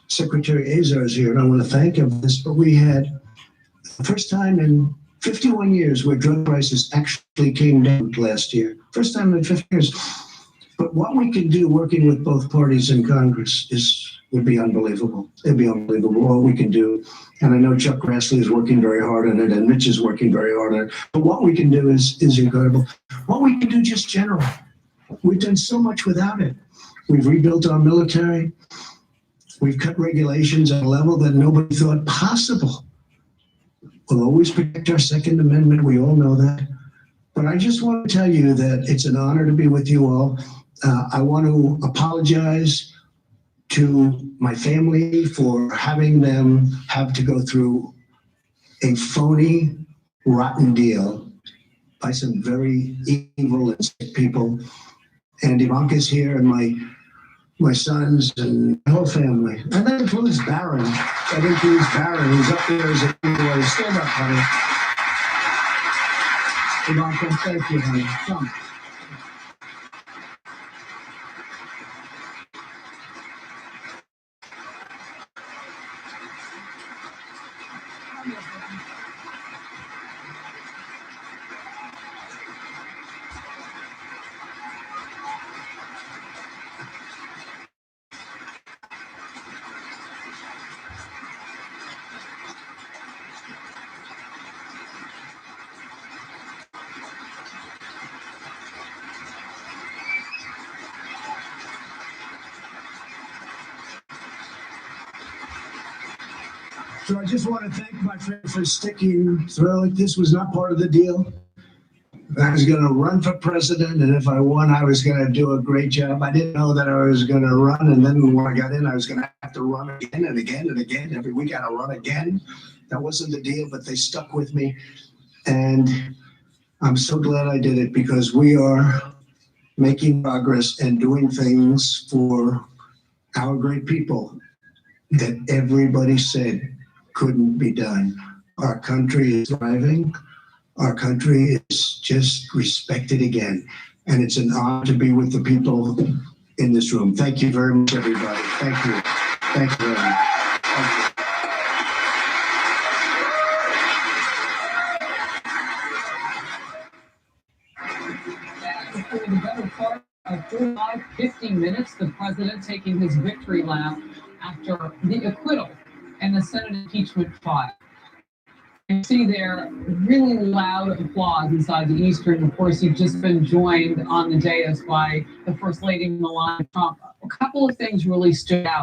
Secretary Azar's here, and I want to thank him for this, but we had the first time in 51 years where drug prices actually came down last year. First time in 50 years. But what we can do working with both parties in Congress would be unbelievable. It'd be unbelievable what we can do. And I know Chuck Grassley is working very hard on it, and Mitch is working very hard on it. But what we can do is incredible. What we can do just general. We've done so much without it. We've rebuilt our military. We've cut regulations at a level that nobody thought possible. We'll always protect our Second Amendment. We all know that. But I just want to tell you that it's an honor to be with you all. I want to apologize to my family for having them have to go through a phony, rotten deal by some very evil and sick people. And Ivanka's here, and my sons and my whole family. And that includes Barron. That includes Barron, who's up there as a boy. Stand up, honey. Ivanka, thank you, honey. Come. So I just want to thank my friend for sticking through it. This was not part of the deal. I was going to run for president, and if I won, I was going to do a great job. I didn't know that I was going to run, and then when I got in, I was going to have to run again and again and again. Every week I had to run again. That wasn't the deal, but they stuck with me. And I'm so glad I did it because we are making progress and doing things for our great people that everybody said couldn't be done. Our country is thriving. Our country is just respected again. And it's an honor to be with the people in this room. Thank you very much, everybody. Thank you. Thank you very much. For the better part of 45, 50 minutes, the president taking his victory lap after the acquittal and the Senate impeachment trial. You see there really loud applause inside the Eastern. Of course, you've just been joined on the dais by the First Lady Melania Trump. A couple of things really stood out.